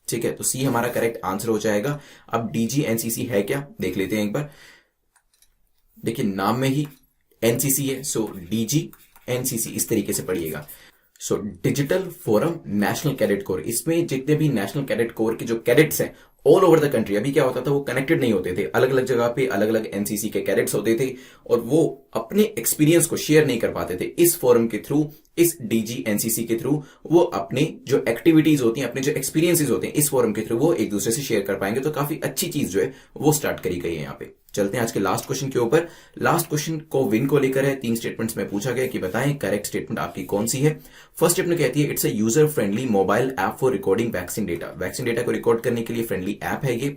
ठीक है, तो सी हमारा करेक्ट आंसर हो जाएगा। अब डीजीएनसीसी है क्या, देख लेते हैं एक बार। देखिए नाम में ही एनसीसी है, सो डीजी एनसीसी इस तरीके से पढ़िएगा। So digital forum national cadet corps, इसमें जितने भी नेशनल कैडेट कोर के जो कैडेट्स हैं ऑल ओवर द कंट्री। अभी क्या होता था, वो कनेक्टेड नहीं होते थे, अलग अलग जगह पे अलग अलग एनसीसी के कैडेट्स होते थे और वो अपने एक्सपीरियंस को शेयर नहीं कर पाते थे। इस फोरम के थ्रू, इस डीजी एनसीसी के थ्रू वो अपने जो एक्टिविटीज होती हैं, अपने जो एक्सपीरियंसेस होते हैं, इस फोरम के थ्रू वो एक दूसरे से शेयर कर पाएंगे। तो काफी अच्छी चीज जो है वो स्टार्ट करी गई है यहाँ पे। चलते हैं आज के लास्ट क्वेश्चन के ऊपर। लास्ट क्वेश्चन कोविन को लेकर है। 3 स्टेटमेंट्स में पूछा गया कि बताएं करेक्ट स्टेटमेंट आपकी कौन सी है। फर्स्ट स्टेटमेंट कहती है it's a user friendly mobile app for recording vaccine data. Vaccine data को रिकॉर्ड करने के लिए फ्रेंडली ऐप है ये।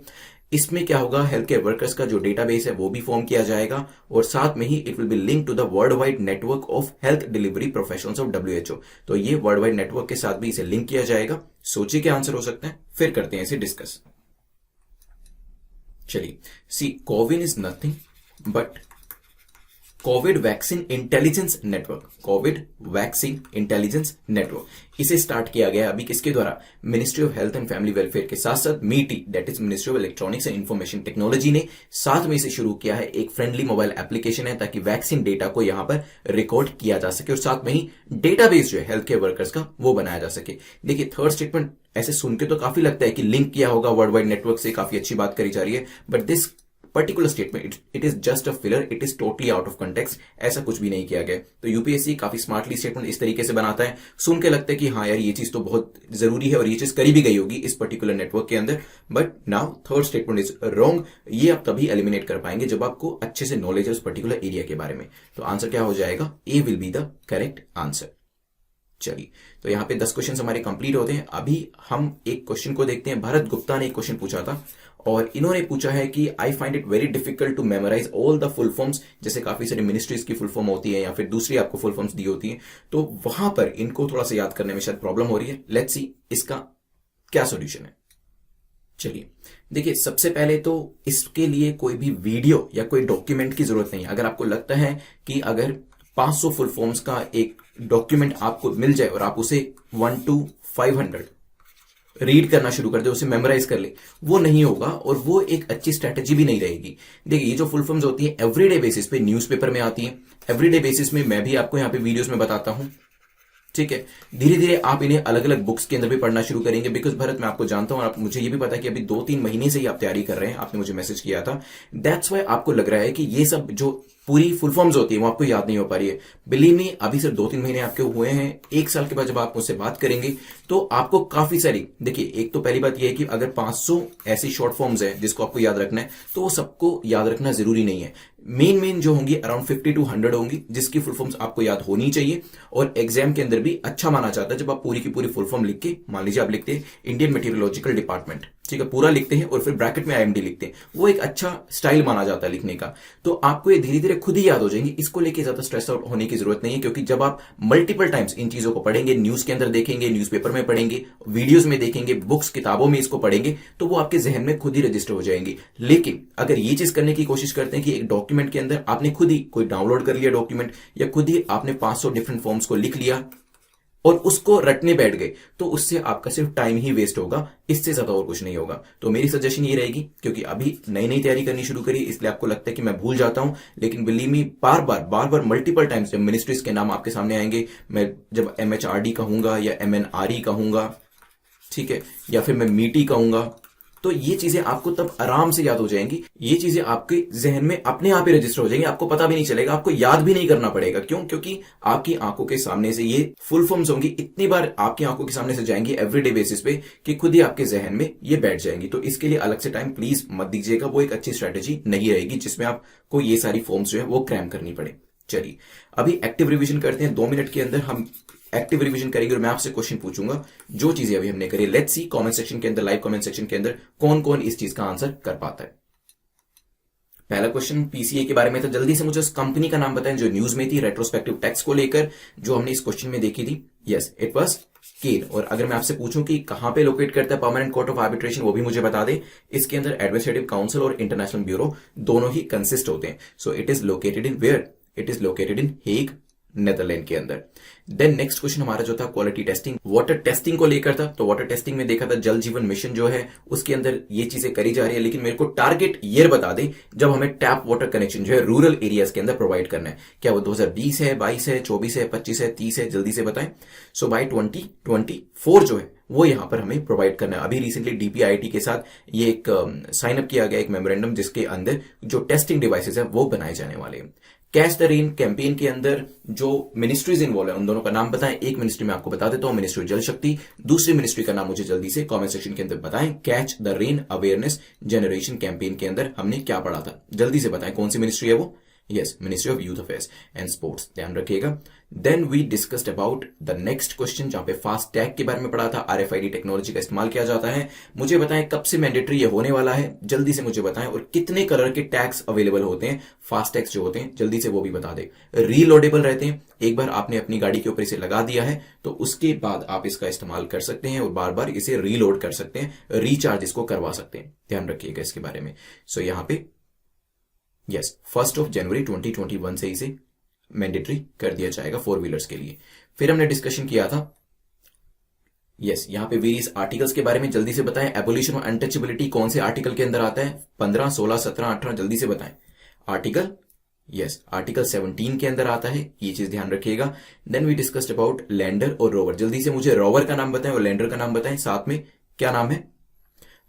इसमें क्या होगा, हेल्थ केयर वर्कर्स का जो डेटाबेस है वो भी फॉर्म किया जाएगा और साथ में ही it will be link to the world wide network of health delivery professionals of WHO। तो ये वर्ल्ड वाइड नेटवर्क के साथ भी इसे लिंक किया जाएगा। सोचिए क्या आंसर हो सकता है, फिर करते हैं इसे डिस्कस। चलिए, see CoWIN is nothing but covid vaccine intelligence network. Covid vaccine intelligence network इसे स्टार्ट किया गया अभी किसके द्वारा, ministry of health and family welfare के साथ साथ MeitY, that is ministry of electronics and information technology ने साथ में इसे शुरू किया है। एक फ्रेंडली मोबाइल एप्लीकेशन है ताकि वैक्सीन डेटा को यहां पर रिकॉर्ड किया जा सके और साथ में ही डेटाबेस जो है हेल्थ केयर वर्कर्स का वो बनाया जा सके। देखिए, थर्ड स्टेटमेंट ऐसे सुन के तो काफी लगता है कि लिंक किया होगा वर्ल्ड वाइड नेटवर्क से, काफी अच्छी बात करी जा रही है, but this particular statement it is just a filler, it is totally out of context. ऐसा कुछ भी नहीं किया गया। तो यूपीएससी काफी स्मार्टली स्टेटमेंट इस तरीके से बनाता है, सुन के लगता है कि हाँ यार ये चीज तो बहुत जरूरी है और ये चीज करी भी गई होगी इस पर्टिकुलर नेटवर्क के अंदर, but now third statement is wrong. ये आप तभी एलिमिनेट कर पाएंगे जब आपको अच्छे से नॉलेज है उस पर्टिकुलर एरिया के बारे में। तो आंसर क्या हो जाएगा, A will be the correct answer. चलिए, तो यहां पे 10 क्वेश्चन हमारे कंप्लीट होते हैं। अभी हम एक क्वेश्चन को देखते हैं। भरत गुप्ता ने एक क्वेश्चन पूछा था और इन्होंने पूछा है कि I find it very difficult to memorise all the full forms. जैसे काफी सारी मिनिस्ट्रीज की फुल फॉर्म होती है या फिर दूसरी आपको फुल फॉर्म्स दी होती है, तो वहां पर इनको थोड़ा सा याद करने में शायद प्रॉब्लम हो रही है। लेट्स सी इसका क्या सोल्यूशन है। चलिए, देखिए, सबसे पहले तो इसके लिए कोई भी वीडियो या कोई डॉक्यूमेंट की जरूरत नहीं है। अगर आपको लगता है कि अगर 500 फुल फॉर्म्स का एक डॉक्यूमेंट आपको मिल जाए और आप उसे 1 to 500 रीड करना शुरू कर दे, उसे मेमोराइज कर ले, वो नहीं होगा और वो एक अच्छी स्ट्रैटेजी भी नहीं रहेगी। देखिए, ये जो फुल फॉर्म्स होती है एवरीडे बेसिस पे न्यूज़पेपर में आती है, एवरीडे बेसिस में मैं भी आपको यहाँ पे वीडियोस में बताता हूं, ठीक है। धीरे धीरे आप इन्हें अलग अलग बुक्स के अंदर भी पढ़ना शुरू करेंगे। बिकॉज भरत, मैं आपको जानता हूं और आप, मुझे ये भी पता है कि अभी 2-3 महीने से ही आप तैयारी कर रहे हैं, आपने मुझे मैसेज किया था। दैट्स वाई आपको लग रहा है कि ये सब जो पूरी फुल फॉर्म्स होती है वो आपको याद नहीं हो पा रही है। बिलीव मी, अभी सिर्फ 2-3 महीने आपके हुए हैं। 1 साल के बाद जब आप मुझसे बात करेंगे तो आपको काफी सारी, देखिए, एक तो पहली बात यह है कि अगर 500 ऐसी शॉर्ट फॉर्म्स है जिसको आपको याद रखना है, तो वो सबको याद रखना जरूरी नहीं है। मेन जो होंगी अराउंड 50 to 100 होंगी जिसकी फुल फॉर्म्स आपको याद होनी चाहिए। और एग्जाम के अंदर भी अच्छा माना जाता है जब आप पूरी की पूरी फुल फॉर्म लिख के, मान लीजिए आप लिखते हैं इंडियन मेटीरियोलॉजिकल डिपार्टमेंट, ठीक है, पूरा लिखते हैं और फिर ब्रैकेट में IMD लिखते हैं, वो एक अच्छा स्टाइल माना जाता है लिखने का। तो आपको ये धीरे धीरे खुद ही याद हो जाएंगे। इसको लेके ज्यादा स्ट्रेस आउट होने की जरूरत नहीं है, क्योंकि जब आप मल्टीपल टाइम्स इन चीजों को पढ़ेंगे, न्यूज के अंदर देखेंगे, न्यूज़पेपर में पढ़ेंगे, वीडियोस में देखेंगे, बुक्स किताबों में इसको पढ़ेंगे, तो वो आपके जहन में खुद ही रजिस्टर हो जाएंगे। लेकिन अगर ये चीज करने की कोशिश करते हैं कि एक डॉक्यूमेंट के अंदर आपने खुद ही कोई डाउनलोड कर लिया डॉक्यूमेंट, या खुद ही आपने 500 डिफरेंट फॉर्म्स को लिख लिया और उसको रटने बैठ गए, तो उससे आपका सिर्फ टाइम ही वेस्ट होगा, इससे ज्यादा और कुछ नहीं होगा। तो मेरी सजेशन ये रहेगी, क्योंकि अभी नई नई तैयारी करनी शुरू करी, इसलिए आपको लगता है कि मैं भूल जाता हूं, लेकिन बिलीव मी, बार बार मल्टीपल टाइम्स जब मिनिस्ट्रीज के नाम आपके सामने आएंगे, मैं जब MHRD कहूंगा या MNRE कहूंगा, ठीक है, या फिर मैं मीटी कहूंगा, तो ये चीजें आपको तब आराम से याद हो जाएंगी। ये चीजें आपके जहन में अपने आप ही रजिस्टर हो जाएंगी, आपको पता भी नहीं चलेगा, आपको याद भी नहीं करना पड़ेगा। क्यों? क्योंकि आपकी आंखों के सामने से ये फुल फॉर्म्स होंगी, इतनी बार आपकी आंखों के सामने से जाएंगी एवरीडे बेसिस पे कि खुद ही आपके जहन में ये बैठ जाएंगी। तो इसके लिए अलग से टाइम प्लीज मत दीजिएगा, वो एक अच्छी स्ट्रेटेजी नहीं रहेगी जिसमें आपको ये सारी फॉर्म्स जो है वो क्रैम करनी पड़े। चलिए, अभी एक्टिव रिविजन करते हैं। 2 मिनट के अंदर हम एक्टिव रिवीजन करेंगे और मैं आपसे क्वेश्चन पूछूंगा जो चीजें अभी हमने करी। लेट्स सी कमेंट सेक्शन के अंदर, लाइव कमेंट सेक्शन के अंदर कौन कौन इस चीज का आंसर कर पाता है। पहला क्वेश्चन पीसीए के बारे में था। जल्दी से मुझे उस कंपनी का नाम बताएं जो न्यूज में थी रेट्रोस्पेक्टिव टैक्स को लेकर, जो हमने इस क्वेश्चन में देखी थी। यस, इट वाज केन। और अगर मैं आपसे पूछूं कि कहां पे लोकेट करता है परमानेंट कोर्ट ऑफ आर्बिट्रेशन, वो भी मुझे बता दे। इसके अंदर एडमिनिस्ट्रेटिव काउंसिल और इंटरनेशनल ब्यूरो दोनों ही कंसिस्ट होते हैं। So it is located in where? It is located in Hague, Netherland के अंदर। देन नेक्स्ट क्वेश्चन हमारा जो था क्वालिटी टेस्टिंग, वाटर टेस्टिंग को लेकर था। तो वाटर टेस्टिंग में देखा था जल जीवन मिशन जो है उसके अंदर ये चीजें करी जा रही है, लेकिन मेरे को टारगेट ईयर बता दें जब हमें टैप वाटर कनेक्शन जो है रूरल एरियाज के अंदर प्रोवाइड करना है। क्या वो 2020 है, 22 है, 24 है, 25 है, 30 है? जल्दी से बताएं। सो बाय 2024 जो है वो यहां पर हमें प्रोवाइड करना है। अभी रिसेंटली डीपीआईटी के साथ ये एक साइन अप किया गया एक मेमोरेंडम, जिसके अंदर जो टेस्टिंग डिवाइसेस है वो बनाए जाने वाले हैं। कैच द रेन कैंपेन के अंदर जो मिनिस्ट्रीज इन्वॉल्व है उन दोनों का नाम बताएं। एक मिनिस्ट्री में आपको बता देता हूं, मिनिस्ट्री जल शक्ति। दूसरी मिनिस्ट्री का नाम मुझे जल्दी से कमेंट सेक्शन के अंदर बताएं। Catch the rain awareness generation campaign के अंदर हमने क्या पढ़ा था? जल्दी से बताएं कौन सी मिनिस्ट्री है वो? Yes, ministry of youth affairs and sports, ध्यान रखिएगा। Then we discussed about the next question, जहां पे फास्ट टैग के बारे में पढ़ा था। आरएफआईडी टेक्नोलॉजी का इस्तेमाल किया जाता है। मुझे बताएं कब से मैंडेटरी ये होने वाला है, जल्दी से मुझे बताएं। और कितने कलर के टैग्स अवेलेबल होते हैं, फास्ट टैग्स जो होते हैं, जल्दी से वो भी बता दे। रीलोडेबल रहते हैं, एक बार आपने अपनी गाड़ी के ऊपर इसे लगा दिया है तो उसके बाद आप इसका इस्तेमाल कर सकते हैं और बार बार इसे रीलोड कर सकते हैं, रिचार्ज इसको करवा सकते हैं। ध्यान रखिएगा इसके बारे में। सो यहां पे यस 1 जनवरी 2021 से इसे मैंडेटरी कर दिया जाएगा 4 व्हीलर्स के लिए। फिर हमने डिस्कशन किया था यस यहां पे वेरियस आर्टिकल्स के बारे में, जल्दी से बताएं। एबोलिशन ऑफ अनटचेबिलिटी कौन से आर्टिकल के अंदर आता है? 15, 16, 17, 18, जल्दी से बताएं। आर्टिकल यस आर्टिकल 17 के अंदर आता है, ये चीज ध्यान रखिएगा। Then we discussed about lander और रोवर। जल्दी से मुझे रोवर का नाम बताएं और लैंडर का नाम बताएं, साथ में क्या नाम है?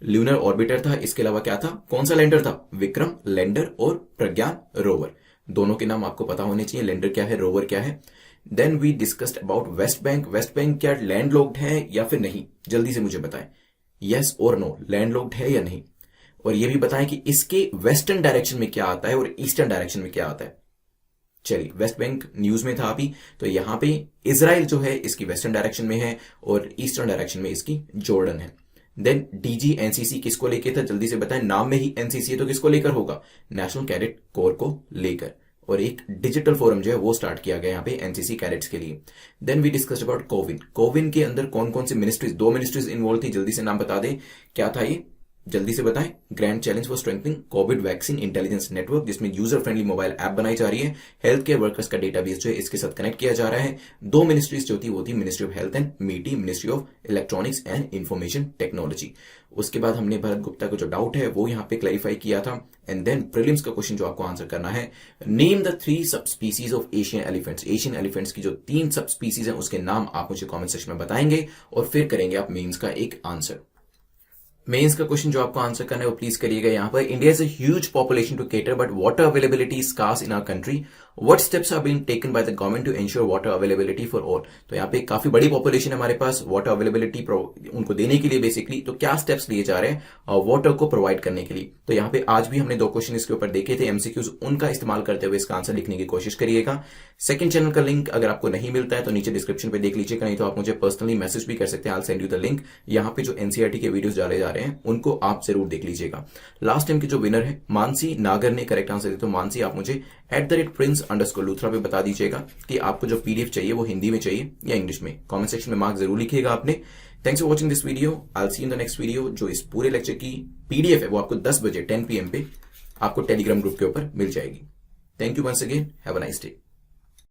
ल्यूनर ऑर्बिटर था, इसके अलावा क्या था? कौन सा लैंडर था? विक्रम लैंडर और प्रज्ञान रोवर। दोनों के नाम आपको पता होने चाहिए, लैंडर क्या है, रोवर क्या है। Then we discussed about West Bank. West Bank क्या लैंडलॉक्ड है या फिर नहीं? जल्दी से मुझे बताएं, यस और नो, लैंडलॉक्ड है या नहीं। और यह भी बताएं कि इसके वेस्टर्न डायरेक्शन में क्या आता है और ईस्टर्न डायरेक्शन में क्या आता है। चलिए, वेस्ट बैंक न्यूज में था अभी, तो यहां पे इजराइल जो है इसकी वेस्टर्न डायरेक्शन में है और ईस्टर्न डायरेक्शन में इसकी जॉर्डन है। देन डीजी एनसीसी किसको लेकर था? जल्दी से बताएं। नाम में ही एनसीसी है तो किसको लेकर होगा? नेशनल कैडेट कोर को लेकर। और एक डिजिटल फोरम जो है वो स्टार्ट किया गया यहाँ पे एनसीसी कैडेट्स के लिए। Then we discussed about CoWIN. CoWIN के अंदर कौन कौन सी मिनिस्ट्रीज, 2 मिनिस्ट्रीज इन्वॉल्व थी, जल्दी से नाम बता दें। क्या था ये? जल्दी से बताएं। Grand challenge for strengthening Covid vaccine intelligence network, जिसमें यूजर फ्रेंडली मोबाइल ऐप बनाई जा रही है। हेल्थ केयर वर्कर्स का डेटाबेस जो है इसके साथ कनेक्ट किया जा रहा है। 2 मिनिस्ट्रीज जो थी वो थी मिनिस्ट्री ऑफ हेल्थ एंड मीटी, ministry of electronics and information technology. उसके बाद हमने भरत गुप्ता को जो डाउट है वो यहाँ पे क्लैरिफाई किया था। एंड देन प्रीलिम्स का क्वेश्चन जो आपको आंसर करना है, name the 3 sub species of Asian elephants. Asian elephants की जो 3 सब स्पीसीज है उसके नाम आप मुझे कॉमेंट सेक्शन में बताएंगे और फिर करेंगे आप मेन्स का एक आंसर। मेंस का क्वेश्चन जो आपको आंसर करना है वो प्लीज करिएगा। यहां पर India is a huge population to cater but water availability is scarce in our country, what steps are being taken by the government to ensure water availability for all. तो यहाँ पे काफी बड़ी पॉपुलेशन है हमारे पास, वाटर अवेलेबिलिटी उनको देने के लिए बेसिकली तो क्या स्टेप्स लिए जा रहे हैं वाटर को प्रोवाइड करने के लिए। तो यहाँ पे आज भी हमने 2 क्वेश्चन इसके ऊपर देखे थे एमसीक्यूज, उनका इस्तेमाल करते हुए इसका आंसर लिखने की कोशिश करिएगा। सेकंड चैनल का लिंक अगर आपको नहीं मिलता है तो नीचे डिस्क्रिप्शन पे देख लीजिएगा, नहीं तो आप मुझे पर्सनली मैसेज भी कर सकते हैं। I will send you the link. यहाँ पे जो एनसीईआरटी के वीडियोस डाले जा रहे हैं उनको आप जरूर देख लीजिएगा। लास्ट टाइम के जो विनर है मानसी नागर ने करेक्ट आंसर दिया, तो मानसी आप मुझे @prince_luthra पे बता दीजिएगा कि आपको जो पीडीएफ चाहिए वो हिंदी में चाहिए या इंग्लिश में। कमेंट सेक्शन में मार्क जरूर लिखिएगा आपने। Thanks for watching this video, I will see in the next video. जो इस पूरे लेक्चर की पीडीएफ है वो आपको 10 बजे 10 PM पे आपको टेलीग्राम ग्रुप के ऊपर मिल जाएगी। Thank you once again, have a nice day.